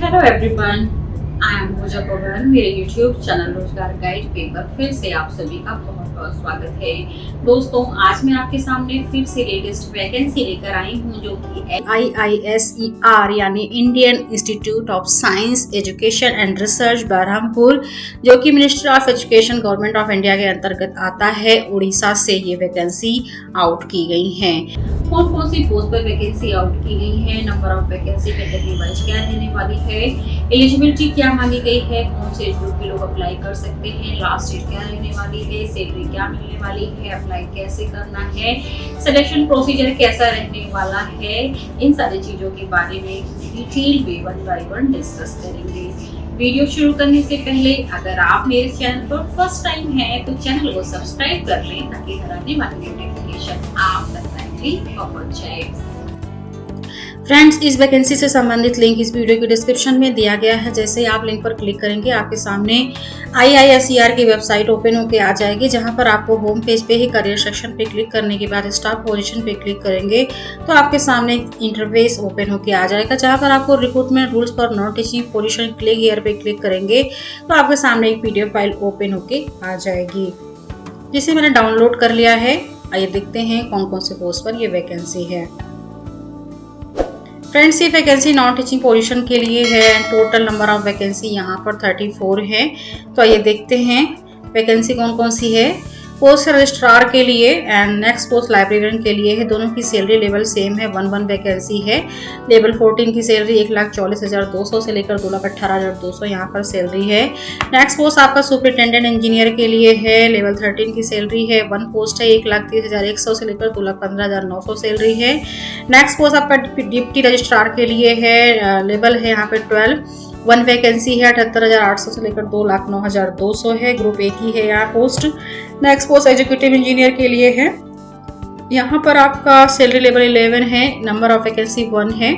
Hello everyone, I am पूजा पवन। मेरे YouTube channel रोजगार guide पे पर फिर से आप सभी का बहुत बहुत स्वागत है। दोस्तों, आज मैं आपके सामने फिर से लेटेस्ट वैकेंसी लेकर आई हूँ जो कि IISER यानी Indian Institute of Science Education and Research Berhampur, जो कि Ministry of Education Government of India के अंतर्गत आता है, उड़ीसा से ये वैकेंसी आउट की गई है। कौन कौन सी पोस्ट पर वैकेंसी आउट की गई है, number of vacancy category wise क्या रहने वाली है, एलिजिबिलिटी क्या मांगी गई है, कौन से एज ग्रुप के लोग अप्लाई कर सकते हैं, लास्ट डेट क्या रहने वाली है, सैलरी क्या मिलने वाली है, अप्लाई कैसे करना है, सिलेक्शन प्रोसीजर कैसा रहने वाला है, इन सारी चीजों के बारे में डिटेल में वन बाय वन डिस्कस करेंगे। वीडियो शुरू करने से पहले अगर आप मेरे चैनल पर फर्स्ट टाइम हैं तो चैनल को सब्सक्राइब कर लें ताकि हर आने वाली नोटिफिकेशन आप तक पहुंच जाए। फ्रेंड्स, इस वैकेंसी से संबंधित लिंक इस वीडियो के डिस्क्रिप्शन में दिया गया है। जैसे ही आप लिंक पर क्लिक करेंगे आपके सामने IISER की वेबसाइट ओपन होकर आ जाएगी, जहां पर आपको होम पेज पे ही करियर सेक्शन पे क्लिक करने के बाद स्टाफ पोजीशन पे क्लिक करेंगे तो आपके सामने इंटरफेस ओपन होकर आ जाएगा, जहां पर आपको recruitment rules for non teaching position click here पे क्लिक करेंगे तो आपके सामने एक PDF फाइल ओपन होकर आ जाएगी, जिसे मैंने डाउनलोड कर लिया है। आइए देखते हैं कौन कौन से पोस्ट पर ये वैकेंसी है। फ्रेंड्स, ये वैकेंसी नॉन टीचिंग पोजीशन के लिए है। टोटल नंबर ऑफ वैकेंसी यहाँ पर 34 है। तो आइए देखते हैं वैकेंसी कौन कौन सी है। पोस्ट रजिस्ट्रार के लिए एंड नेक्स्ट पोस्ट लाइब्रेरियन के लिए है। दोनों की सैलरी लेवल सेम है, 1 वैकेंसी है। लेवल 14 की सैलरी 1,40,200 से लेकर 2,18,200 यहाँ पर सैलरी है। नेक्स्ट पोस्ट आपका सुपरिटेंडेंट इंजीनियर के लिए है। लेवल 13 की सैलरी है। 1 पोस्ट है, 1,30,100 से लेकर 2,15,900 सैलरी है। नेक्स्ट पोस्ट आपका डिप्टी रजिस्ट्रार के लिए है। लेवल है यहाँ पे 12। 1 वैकेंसी है, 78,800 से लेकर 2,09,200 है। ग्रुप एक ही है यहाँ post. Next post executive engineer के लिए है। यहाँ पर आपका सैलरी लेवल 11 है। नंबर ऑफ वैकेंसी 1 है।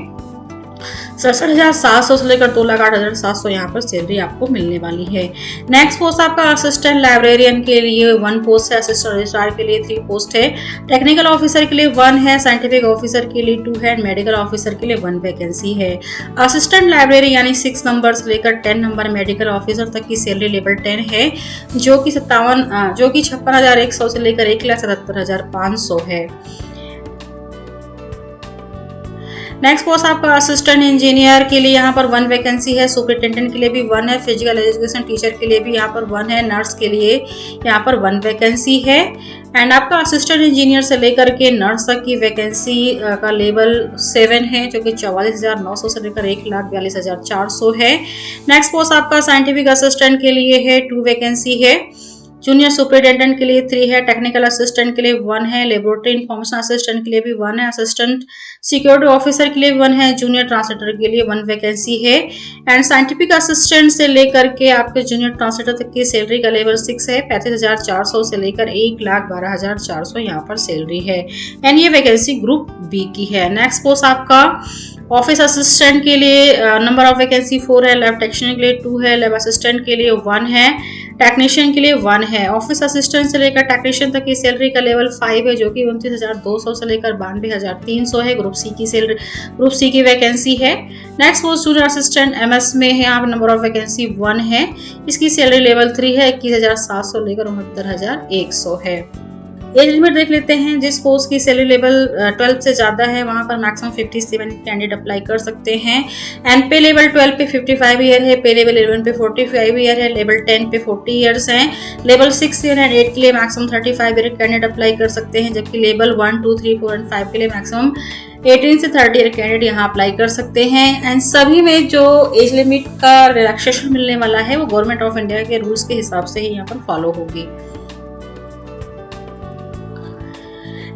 67,700 से लेकर 2,08,700 यहाँ पर सैलरी आपको मिलने वाली है। नेक्स्ट पोस्ट आपका असिस्टेंट लाइब्रेरियन के लिए 1 पोस्ट है। असिस्टेंट रजिस्ट्रार के लिए 3 पोस्ट है। टेक्निकल ऑफिसर के लिए 1 है। साइंटिफिक ऑफिसर के लिए 2 है। मेडिकल ऑफिसर के लिए 1 वैकेंसी है। असिस्टेंट लाइब्रेरी यानी 6 नंबर से लेकर 10 नंबर मेडिकल ऑफिसर तक की सैलरी लेवल 10 है, जो कि 56,100 से लेकर 1,77,500 है। नेक्स्ट पोस्ट आपका असिस्टेंट इंजीनियर के लिए यहाँ पर 1 वैकेंसी है। सुपरिटेंडेंट के लिए भी 1 है। फिजिकल एजुकेशन टीचर के लिए भी यहाँ पर 1 है। नर्स के लिए यहाँ पर 1 वैकेंसी है। एंड आपका असिस्टेंट इंजीनियर से लेकर के नर्स तक की वैकेंसी का लेवल 7 है, जो कि 44,900 से लेकर 1,42,400 है। नेक्स्ट पोस्ट आपका साइंटिफिक असिस्टेंट के लिए है। 2 वैकेंसी है। जूनियर सुपरिटेंडेंट के लिए 3 है। टेक्निकल असिस्टेंट के लिए 1 है। लेबोरेटरी इंफॉर्मेशन असिस्टेंट के लिए भी 1 है। असिस्टेंट सिक्योरिटी ऑफिसर के लिए 1 है। जूनियर ट्रांसलेटर के लिए 1 वैकेंसी है। एंड साइंटिफिक असिस्टेंट से लेकर के आपके जूनियर ट्रांसलेटर तक की सैलरी का लेवल 6 है। 35,400 से लेकर 1,12,400 यहाँ पर सैलरी है। एंड ये वैकेंसी ग्रुप बी की है। नेक्स्ट पोस्ट आपका ऑफिस असिस्टेंट के लिए नंबर ऑफ वैकेंसी 4 है। लैब टेक्नीशियन के लिए 2 है। लैब असिस्टेंट के लिए 1 है। टेक्नीशियन के लिए 1 है। ऑफिस असिस्टेंट से लेकर टेक्नीशियन तक की सैलरी का लेवल 5 है, जो कि 29,200 से लेकर 92,300 है। ग्रुप सी की सैलरी, ग्रुप सी की वैकेंसी है। Next post junior assistant MS में है। यहाँ पर नंबर ऑफ वैकेंसी 1 है। इसकी सैलरी लेवल 3 है। 21,700 लेकर 69,100 है। एज लिमिट देख लेते हैं। जिस पोस्ट की सैलरी लेवल 12 से ज़्यादा है वहाँ पर मैक्सिमम 57 कैंडिडेट अप्लाई कर सकते हैं। एंड पे लेवल 12 पे 55 ईयर है। पे लेवल 11 पे 45 ईयर है। लेवल 10 पे 40 ईयर्स हैं। लेवल 6 एंड 8 के लिए मैक्सिमम 35 ईयर कैंडिडेट अप्लाई कर सकते हैं, जबकि लेवल 1, 2, 3, 4 एंड 5 के लिए मैक्सिमम 18 से 30 ईयर कैंडिडेट यहाँ अप्लाई कर सकते हैं। एंड सभी में जो एज लिमिट का रिलैक्सेशन मिलने वाला है वो गवर्नमेंट ऑफ इंडिया के रूल्स के हिसाब से ही यहाँ पर फॉलो होगी।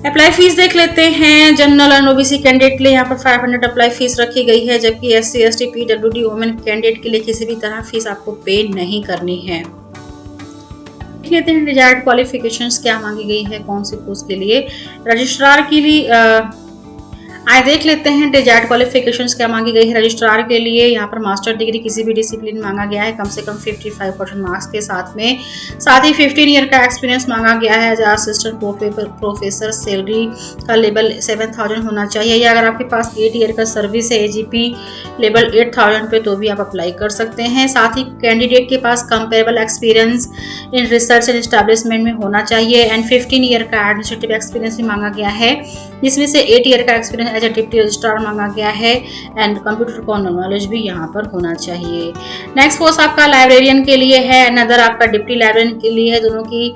अप्लाई फीस देख लेते हैं। जनरल और OBC कैंडिडेट के लिए यहाँ पर 500 अप्लाई फीस रखी गई है, जबकि SC, ST, PWD women candidate के लिए किसी भी तरह फीस आपको पे नहीं करनी है। देख लेते हैं डिजायर्ड क्वालिफिकेशंस क्या मांगी गई है कौन सी पोस्ट के लिए। रजिस्ट्रार के लिए आइए देख लेते हैं डिजायर्ड क्वालिफिकेशंस क्या मांगी गई है रजिस्ट्रार के लिए। यहाँ पर मास्टर डिग्री किसी भी डिसिप्लिन मांगा गया है कम से कम 55% मार्क्स के साथ में, साथ ही 15 ईयर का एक्सपीरियंस मांगा गया है एज असिस्टेंट प्रोफेसर। सैलरी का लेवल 7000 होना चाहिए, या अगर आपके पास 8 ईयर का सर्विस है एजीपी लेवल 8000 पे तो भी आप अप्लाई कर सकते हैं। साथ ही कैंडिडेट के पास comparable experience in research and establishment में होना चाहिए एंड 15 ईयर का एडमिनिस्ट्रेटिव एक्सपीरियंस भी मांगा गया है, जिसमें से 8 ईयर का experience as a deputy registrar मांगा गया है एंड कंप्यूटर का नॉलेज भी यहाँ पर होना चाहिए। नेक्स्ट पोस्ट आपका लाइब्रेरियन के लिए है, अनदर आपका डिप्टी लाइब्रेरियन के लिए है। दोनों की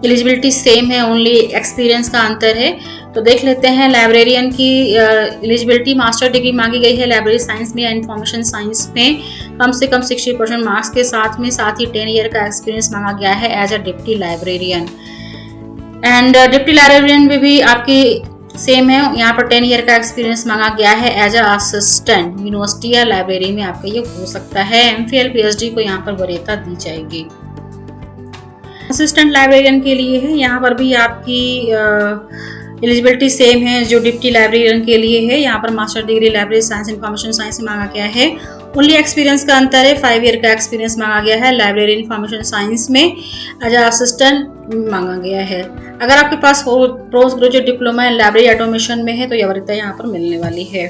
एलिजिबिलिटी सेम है, ओनली एक्सपीरियंस का अंतर है। तो देख लेते हैं लाइब्रेरियन की एलिजिबिलिटी। मास्टर डिग्री मांगी गई है लाइब्रेरी साइंस में या इंफॉर्मेशन साइंस में कम से कम 60% मार्क्स के साथ में, साथ ही 10 ईयर का एक्सपीरियंस मांगा गया है as a deputy librarian. And deputy librarian में भी आपकी सेम है, यहाँ पर 10 ईयर का एक्सपीरियंस मांगा गया है एज अ असिस्टेंट। यूनिवर्सिटी या लाइब्रेरी में आपका ये हो सकता है। एमफिल पीएचडी को यहाँ पर वरीयता दी जाएगी। असिस्टेंट लाइब्रेरियन के लिए है, यहाँ पर भी आपकी एलिजिबिलिटी सेम है जो डिप्टी लाइब्रेरियन के लिए है। यहाँ पर master degree library science information science में मांगा गया है, ओनली एक्सपीरियंस का अंतर है। 5 ईयर का एक्सपीरियंस मांगा गया है लाइब्रेरी इंफॉर्मेशन साइंस में, एज अ असिस्टेंट मांगा गया है। अगर आपके पास post graduate diploma in library automation में है तो यह वरीयता यहाँ पर मिलने वाली है।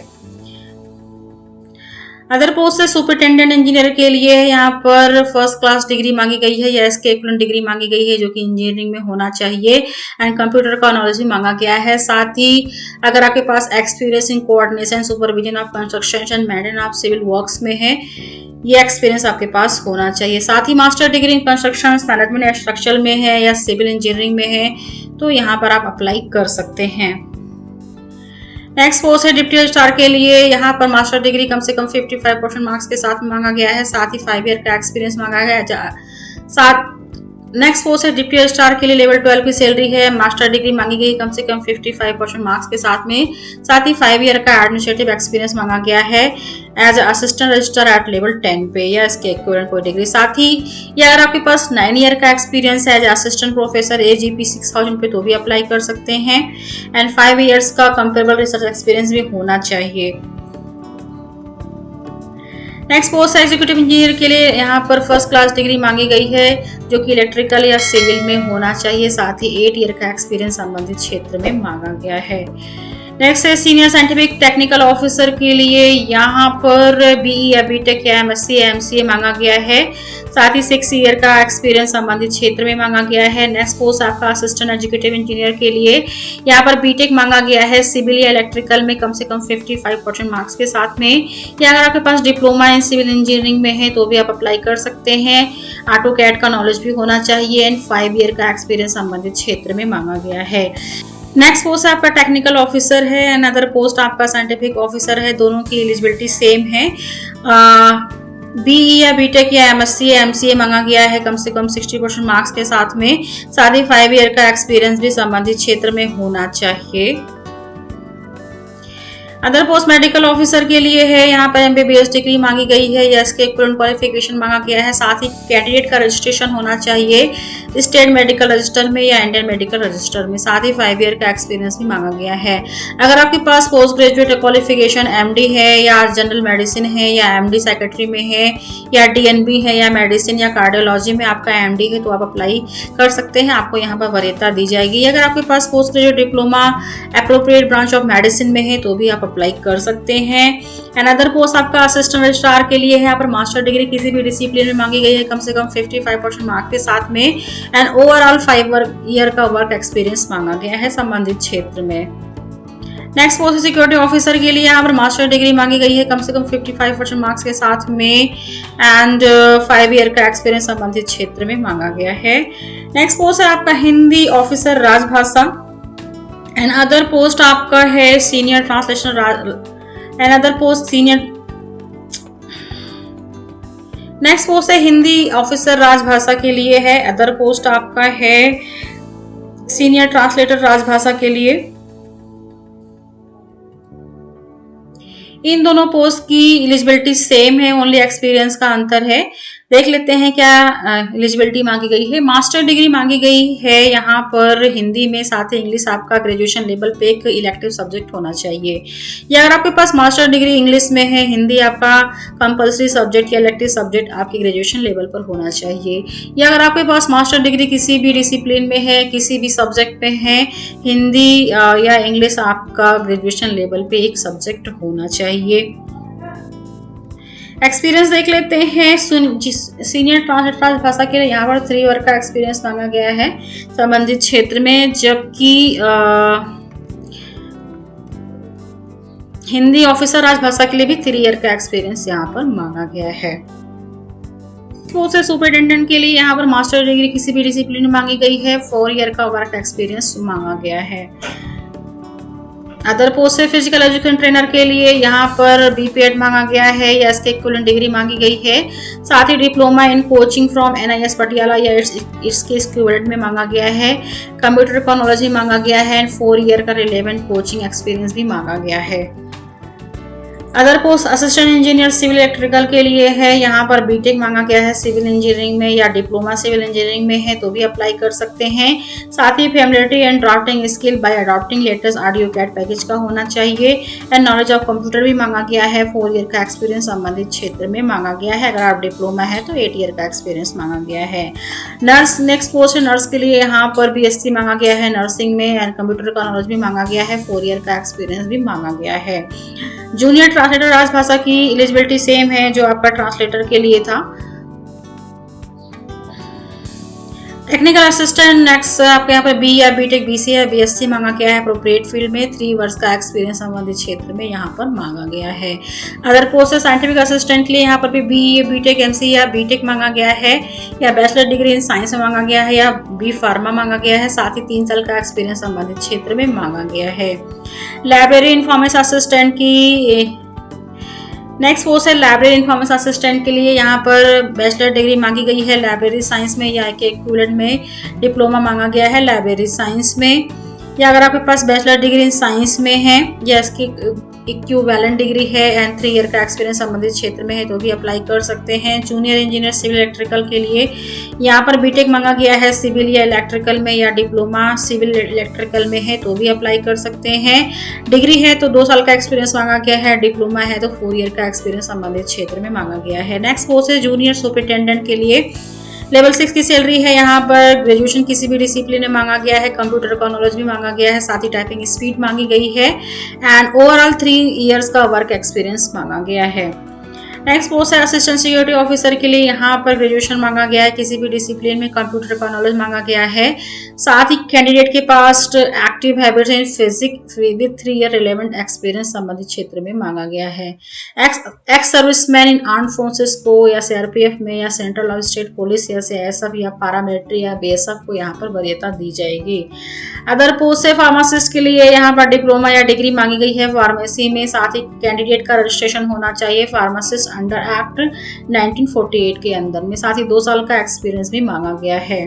अदर पोस्ट है सुपरिटेंडेंट इंजीनियर के लिए, यहाँ पर फर्स्ट क्लास डिग्री मांगी गई है या इसके इक्विवेलेंट डिग्री मांगी गई है जो कि इंजीनियरिंग में होना चाहिए एंड कंप्यूटर का नॉलेज भी मांगा गया है। साथ ही अगर आपके पास experience in coordination supervision of construction and maintenance of civil works में है, ये एक्सपीरियंस आपके पास होना चाहिए। साथ ही master degree in construction management या स्ट्रक्चरल में है या सिविल इंजीनियरिंग में है तो यहाँ पर आप अप्लाई कर सकते हैं। नेक्स्ट पोस्ट है डिप्टी रजिस्ट्रार के लिए, यहाँ पर मास्टर डिग्री कम से कम 55% मार्क्स के साथ मांगा गया है, साथ ही 5 ईयर का एक्सपीरियंस मांगा गया है। नेक्स्ट पोस्ट है डिप्टी रजिस्ट्रार के लिए लेवल 12 की सैलरी है, मास्टर डिग्री मांगी गई कम से कम 55% मार्क्स के साथ में, साथ ही 5 ईयर का एडमिनिस्ट्रेटिव एक्सपीरियंस मांगा गया है as assistant registrar at level 10 पे या इसके इक्विवेलेंट कोई डिग्री। साथ ही या अगर आपके पास 9 ईयर का एक्सपीरियंस है एज असिस्टेंट प्रोफेसर एजीपी 6000 पे तो भी अप्लाई कर सकते हैं एंड 5 ईयर्स का कंपेरेबल रिसर्च एक्सपीरियंस भी होना चाहिए। नेक्स्ट पोस्ट है एग्जीक्यूटिव इंजीनियर के लिए, यहाँ पर फर्स्ट क्लास डिग्री मांगी गई है जो कि इलेक्ट्रिकल या सिविल में होना चाहिए, साथ ही 8 ईयर का एक्सपीरियंस संबंधित क्षेत्र में मांगा गया है। नेक्स्ट है सीनियर साइंटिफिक टेक्निकल ऑफिसर के लिए, यहाँ पर बीई या बीटेक या एमएससी या एमसीए मांगा गया है, साथ ही 6 ईयर का एक्सपीरियंस संबंधित क्षेत्र में मांगा गया है। नेक्स्ट पोस्ट आपका असिस्टेंट एग्जीक्यूटिव इंजीनियर के लिए, यहाँ पर बीटेक मांगा गया है सिविल या इलेक्ट्रिकल में कम से कम 55% मार्क्स के साथ में, या अगर आपके पास डिप्लोमा इन सिविल इंजीनियरिंग में है तो भी आप अप्लाई कर सकते हैं। ऑटो कैड का नॉलेज भी होना चाहिए एंड 5 ईयर का एक्सपीरियंस संबंधित क्षेत्र में मांगा गया है। नेक्स्ट पोस्ट आपका टेक्निकल ऑफिसर है, अनदर पोस्ट आपका साइंटिफिक ऑफिसर है, दोनों की एलिजिबिलिटी सेम है। बीई या बीटेक या एमएससी या एमसीए मांगा गया है कम से कम 60% मार्क्स के साथ में, साथ ही 5 ईयर का एक्सपीरियंस भी संबंधित क्षेत्र में होना चाहिए। अदर पोस्ट मेडिकल ऑफिसर के लिए है, यहाँ पर एमबीबीएस डिग्री मांगी गई है या इसके इक्विवेलेंट क्वालिफिकेशन मांगा गया है, साथ ही कैंडिडेट का रजिस्ट्रेशन होना चाहिए स्टेट मेडिकल रजिस्टर में या इंडियन मेडिकल रजिस्टर में, साथ ही 5 ईयर का एक्सपीरियंस भी मांगा गया है। अगर आपके पास पोस्ट ग्रेजुएट क्वालिफिकेशन एमडी है या जनरल मेडिसिन है या एमडी सेक्रेटरी में है या डीएनबी है या मेडिसिन या कार्डियोलॉजी में आपका एमडी है तो आप अप्लाई कर सकते हैं, आपको यहाँ पर वरीयता दी जाएगी। अगर आपके पास post graduate diploma appropriate branch of medicine में है तो भी आप अप्लाई कर सकते हैं। अनदर पोस्ट आपका असिस्टेंट रजिस्ट्रार के लिए है, यहाँ पर मास्टर डिग्री किसी भी डिसिप्लिन में मांगी गई है कम से कम 55% मार्क्स के साथ में एंड ओवरऑल 5 ईयर का वर्क एक्सपीरियंस मांगा गया है संबंधित क्षेत्र में। नेक्स्ट पोस्ट सिक्योरिटी ऑफिसर के लिए यहाँ पर मास्टर डिग्री मांगी गई है कम से कम 55% मार्क्स के साथ में एंड 5 ईयर का एक्सपीरियंस संबंधित क्षेत्र में मांगा गया है। नेक्स्ट पोस्ट है आपका हिंदी ऑफिसर राजभाषा एंड अदर पोस्ट आपका है senior translation and other post senior. Next post है हिंदी ऑफिसर राजभाषा के लिए है, अदर पोस्ट आपका है सीनियर ट्रांसलेटर राजभाषा के लिए। इन दोनों पोस्ट की एलिजिबिलिटी सेम है, ओनली एक्सपीरियंस का अंतर है। देख लेते हैं क्या एलिजिबिलिटी मांगी गई है। मास्टर डिग्री मांगी गई है यहाँ पर हिंदी में, साथ ही इंग्लिश आपका ग्रेजुएशन लेवल पे एक इलेक्टिव सब्जेक्ट होना चाहिए। या अगर आपके पास मास्टर डिग्री इंग्लिश में है, हिंदी आपका कंपल्सरी सब्जेक्ट या इलेक्टिव सब्जेक्ट आपके ग्रेजुएशन लेवल पर होना चाहिए। या अगर आपके पास मास्टर डिग्री किसी भी डिसिप्लिन में है, किसी भी सब्जेक्ट में है, हिंदी या इंग्लिश आपका ग्रेजुएशन लेवल पे एक सब्जेक्ट होना चाहिए। एक्सपीरियंस देख लेते हैं। सीनियर ट्रांसलेटर राजभाषा के लिए यहाँ पर 3 ईयर का एक्सपीरियंस मांगा गया है संबंधित क्षेत्र में, जबकि हिंदी ऑफिसर राजभाषा के लिए भी 3 ईयर का एक्सपीरियंस यहाँ पर मांगा गया है। पोस्ट सुपरिटेंडेंट के लिए यहाँ पर मास्टर डिग्री किसी भी डिसिप्लिन में मांगी गई है, 4 ईयर का वर्क एक्सपीरियंस मांगा गया है। अदर पोस्ट है फिजिकल एजुकेशन ट्रेनर के लिए यहाँ पर बीपीएड मांगा गया है या इसके इक्विवेलेंट डिग्री मांगी गई है। साथ ही diploma in coaching from NIS Patiala या इसके इक्विवेलेंट में मांगा गया है। कंप्यूटर का नॉलेज भी मांगा गया है एंड 4 ईयर का रिलेवेंट कोचिंग एक्सपीरियंस भी मांगा गया है। Other post assistant engineer civil electrical के लिए है, यहाँ पर बीटेक मांगा गया है सिविल इंजीनियरिंग में या डिप्लोमा सिविल इंजीनियरिंग में है तो भी अप्लाई कर सकते हैं। साथ ही familiarity and drafting skill by adopting latest AutoCAD package का होना चाहिए एंड नॉलेज ऑफ कंप्यूटर भी मांगा गया है। 4 ईयर का एक्सपीरियंस संबंधित क्षेत्र में मांगा गया है। अगर आप डिप्लोमा है तो 8 ईयर का एक्सपीरियंस मांगा गया है। नर्स नेक्स्ट पोस्ट है नर्स के लिए, यहाँ पर BSc मांगा गया है नर्सिंग में एंड कंप्यूटर का नॉलेज भी मांगा गया है। 4 ईयर का एक्सपीरियंस भी मांगा गया है। जूनियर ट्रांसलेटर राजभाषा की एलिजिबिलिटी सेम है जो आपका ट्रांसलेटर के लिए था। टेक्निकल असिस्टेंट नेक्स्ट आपके यहाँ पर बी या बीटेक BC या BSc मांगा गया है अप्रोप्रिएट फील्ड में। 3 वर्ष का एक्सपीरियंस संबंधित क्षेत्र में यहाँ पर मांगा गया है। अदर पोस्ट है साइंटिफिक असिस्टेंट के लिए, यहाँ पर भी BE बीटेक MC या बीटेक मांगा गया है या बैचलर डिग्री इन साइंस में मांगा गया है या B फार्मा मांगा गया है। साथ ही 3 साल का एक्सपीरियंस संबंधित क्षेत्र में मांगा गया है। लाइब्रेरी इन्फॉर्मेशन असिस्टेंट की नेक्स्ट पोस्ट है लाइब्रेरी इन्फॉर्मेशन असिस्टेंट के लिए, यहाँ पर बैचलर डिग्री मांगी गई है लाइब्रेरी साइंस में या के इक्विवेलेंट में डिप्लोमा मांगा गया है लाइब्रेरी साइंस में। या अगर आपके पास बैचलर डिग्री इन साइंस में है या इसकी इक्विवेलेंट डिग्री है एंड 3 ईयर का एक्सपीरियंस संबंधित क्षेत्र में है तो भी अप्लाई कर सकते हैं। जूनियर इंजीनियर सिविल इलेक्ट्रिकल के लिए यहाँ पर बीटेक मांगा गया है सिविल या इलेक्ट्रिकल में या डिप्लोमा सिविल इलेक्ट्रिकल में है तो भी अप्लाई कर सकते हैं। डिग्री है तो 2 साल का एक्सपीरियंस मांगा गया है, डिप्लोमा है तो 4 ईयर का एक्सपीरियंस संबंधित क्षेत्र में मांगा गया है। नेक्स्ट पोस्ट है जूनियर सुपरिटेंडेंट के लिए, लेवल 6 की सैलरी है। यहाँ पर ग्रेजुएशन किसी भी डिसिप्लिन में मांगा गया है, कंप्यूटर का नॉलेज भी मांगा गया है, साथ ही टाइपिंग स्पीड मांगी गई है एंड ओवरऑल 3 इयर्स का वर्क एक्सपीरियंस मांगा गया है। नेक्स्ट पोस्ट है असिस्टेंट सिक्योरिटी ऑफिसर के लिए, यहाँ पर ग्रेजुएशन मांगा गया है, किसी भी डिसिप्लिन में कंप्यूटर का नॉलेज मांगा गया है। साथ ही कैंडिडेट के पास active habits in physics with 3 year relevant experience संबंधित क्षेत्र में मांगा गया है। Ex serviceman in armed forces को या CRPF में या सेंट्रल ऑफ स्टेट पुलिस या CISF या पैरामिलिट्री या BSF को यहाँ पर वरीयता दी जाएगी। अदर पोस्ट है फार्मासिस्ट के लिए, यहाँ पर डिप्लोमा या डिग्री मांगी गई है फार्मेसी में। साथ ही कैंडिडेट का रजिस्ट्रेशन होना चाहिए फार्मासिस्ट अंडर एक्ट 1948 के अंदर में। साथ ही 2 साल का एक्सपीरियंस भी मांगा गया है।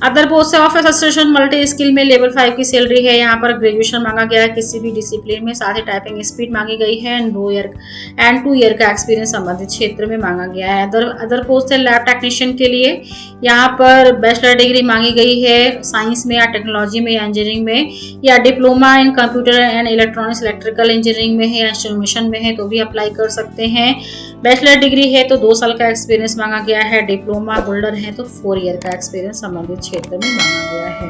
अदर पोस्ट है ऑफिस असिस्टेंट मल्टी स्किल में, लेवल 5 की सैलरी है। यहाँ पर ग्रेजुएशन मांगा गया है किसी भी डिसिप्लिन में, साथ ही टाइपिंग स्पीड मांगी गई है एंड 2 ईयर का एक्सपीरियंस संबंधित क्षेत्र में मांगा गया है। अदर पोस्ट है लैब टेक्नीशियन के लिए, यहाँ पर बैचलर डिग्री मांगी गई है साइंस में या टेक्नोलॉजी में या इंजीनियरिंग में या diploma in computer and electronics electrical engineering में है या इंस्ट्रूमेंटेशन में है तो भी अप्लाई कर सकते हैं। बैचलर डिग्री है तो 2 साल का एक्सपीरियंस मांगा गया है, डिप्लोमा होल्डर है तो 4 ईयर का एक्सपीरियंस संबंधित क्षेत्र में मांगा गया है।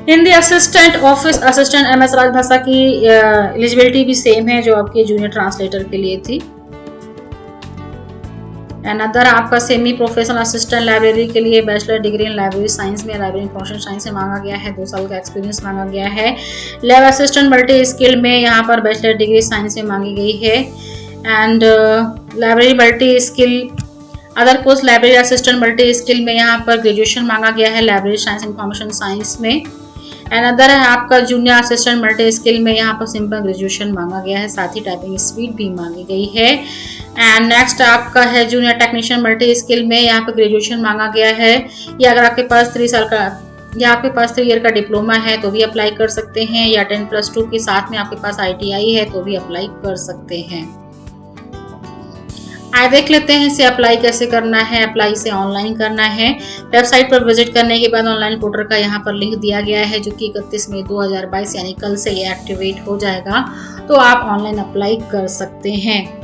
Hindi assistant office assistant MS राजभाषा की एलिजिबिलिटी भी सेम है जो आपके जूनियर ट्रांसलेटर के लिए थी। अनदर आपका सेमी प्रोफेशनल असिस्टेंट लाइब्रेरी के लिए bachelor degree in library science में लाइब्रेरी इंफॉर्मेशन साइंस में मांगा गया है, 2 साल का एक्सपीरियंस मांगा गया है। लैब असिस्टेंट मल्टी स्किल में यहाँ पर बैचलर डिग्री साइंस में मांगी गई है and library multi skill other post library assistant multi skill में यहाँ पर ग्रेजुएशन मांगा गया है लाइब्रेरी साइंस इंफॉर्मेशन साइंस में। एंड अदर है आपका जूनियर असिस्टेंट मल्टी स्किल में, यहाँ पर सिंपल ग्रेजुएशन मांगा गया है, साथ ही टाइपिंग स्पीड भी मांगी गई है। एंड नेक्स्ट आपका है जूनियर टेक्नीशियन मल्टी स्किल में, यहाँ पर ग्रेजुएशन मांगा गया है या अगर आपके पास 3 साल का या आपके पास 3 ईयर का डिप्लोमा है तो भी अप्लाई कर सकते हैं या 10+2 के साथ में आपके पास ITI है तो भी अप्लाई कर सकते हैं। आइए देख लेते हैं इसे अप्लाई कैसे करना है। अप्लाई इसे ऑनलाइन करना है। वेबसाइट पर विजिट करने के बाद ऑनलाइन पोर्टल का यहाँ पर लिंक दिया गया है, जो कि 31 मई 2022 यानी कल से ये एक्टिवेट हो जाएगा। तो आप ऑनलाइन अप्लाई कर सकते हैं।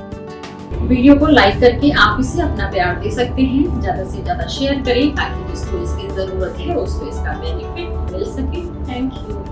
वीडियो को लाइक करके आप इसे अपना प्यार दे सकते हैं। ज्यादा से ज्यादा शेयर करें ताकि जिसको इसकी जरूरत है उसको इसका बेनिफिट मिल सके। Thank you.